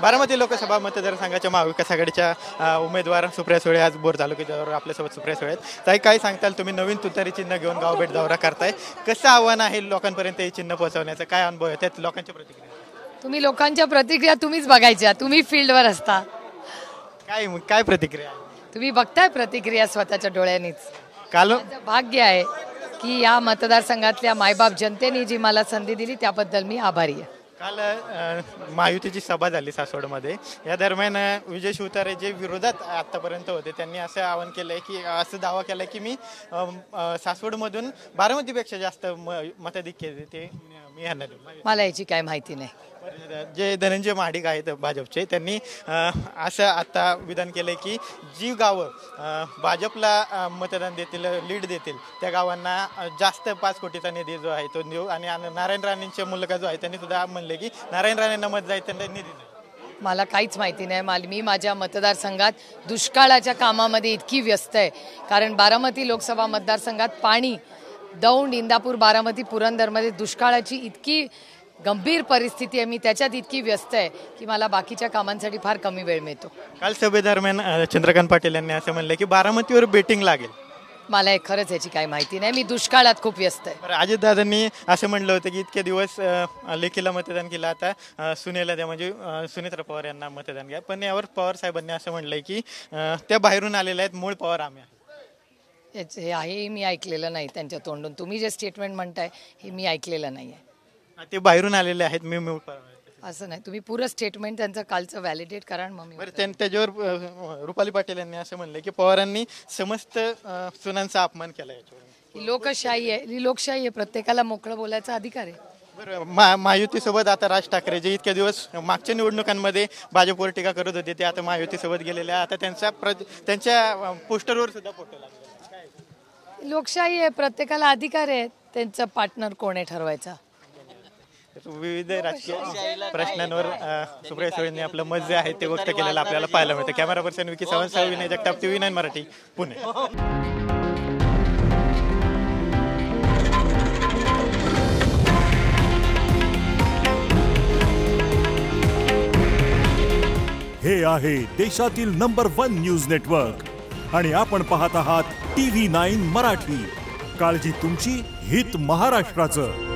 बारामती लोकसभा मतदारसंघाच्या महाविकास आघाडीच्या उमेदवार सुप्रिया सुळे आज बोर तालुक्यावर आपल्यासोबत सुप्रिया सुळे आहेत. ताई, काय सांगताल, तुम्ही नवीन तुतारी चिन्ह घेऊन गावभेट दौरा करताय, कसं आव्हान आहे लोकांपर्यंत हे चिन्ह पोहोचवण्याचं, काय अनुभव आहे त्यात लोकांच्या प्रतिक्रिया? तुम्ही लोकांच्या प्रतिक्रिया तुम्हीच बघायच्या, तुम्ही फील्डवर असता, काय काय प्रतिक्रिया आहे? तुम्ही बघताय प्रतिक्रिया स्वतःच्या डोळ्यांनीच. काल माझं भाग्य आहे की या मतदारसंघातल्या मायबाप जनतेने जी मला संधी दिली त्याबद्दल मी आभारी आहे. काल महायुतीची सभा झाली सासवडमध्ये. या दरम्यान विजय शिवतारे जे विरोधात आतापर्यंत होते त्यांनी असं आवाहन केलंय की असं दावा केलाय की मी सासवडमधून बारामतीपेक्षा जास्त मताधिक्य ते मी यांना देऊ. मला याची काय माहिती नाही. जे धनंजय महाडिक आहेत भाजपचे, त्यांनी असं आता विधान केलंय की जी गावं भाजपला मतदान देतील, लीड देतील, त्या गावांना जास्त 5 कोटीचा निधी जो आहे तो देऊ. आणि नारायण राणेंच्या मुलगा जो आहे त्यांनी सुद्धा म्हणले की नारायण राणेंना मत जाईल त्यांना निधी नाही. मला काहीच माहिती नाही. मी माझ्या मतदारसंघात दुष्काळाच्या कामामध्ये इतकी व्यस्त आहे, कारण बारामती लोकसभा मतदारसंघात पाणी, दौंड, इंदापूर, बारामती, पुरंदरमध्ये दुष्काळाची इतकी गंभीर परिस्थिती आहे. मी त्याच्यात इतकी व्यस्त आहे की मला बाकीच्या कामांसाठी फार कमी वेळ मिळतो. काल सभेदरम्यान चंद्रकांत पाटील यांनी असं म्हणलं की बारामतीवर बेटिंग लागेल. मला खरंच याची काही माहिती नाही. मी दुष्काळात खूप व्यस्त आहे. अजितदादांनी असं म्हणलं होतं की इतके दिवस लेखीला मतदान केलं, आता सुनेला द्या, म्हणजे सुनेत्रा पवार यांना मतदान घ्या. पण यावर पवार साहेबांनी असं म्हणलंय की त्या बाहेरून आलेल्या आहेत, मूळ पवार आम्ही आहे. हे आहे मी ऐकलेलं नाही त्यांच्या तोंडून. तुम्ही जे स्टेटमेंट म्हणताय हे मी ऐकलेलं नाही आहे. ते बाहेरून आलेले आहेत, मी मूळ पवार असं नाही. तुम्ही पुरं स्टेटमेंट त्यांचं कालचं व्हॅलिडेट करा. मग त्याच्यावर रुपाली पाटील यांनी असं म्हणलं की पवारांनी समस्त सुनांचा अपमान केला. याच्यावर ही लोकशाही आहे, ही लोकशाही आहे. प्रत्येकाला मोकळं बोलायचा अधिकार आहे. बरं, महायुतीसोबत आता राज ठाकरे जे इतक्या दिवस मागच्या निवडणुकांमध्ये भाजपवर टीका करत होते ते आता महायुतीसोबत गेलेले, आता त्यांच्या पोस्टरवर सुद्धा फोटो लागले. लोकशाही आहे, प्रत्येकाला अधिकार आहे त्यांचं पार्टनर कोण आहे ठरवायचा. विविध राजकीय प्रश्नांवर सुप्रिया सुळेंनी आपलं मत जे आहे ते व्यक्त केलेलं आपल्याला पाहायला मिळतं. Camera person Vicky Sawant, Vinay Jagtap, TV9 Marathi, Pune. हे आहे देशातील नंबर 1 न्यूज नेटवर्क आणि आपण पाहत आहात TV9 मराठी. काळजी तुमची, हित महाराष्ट्राचं.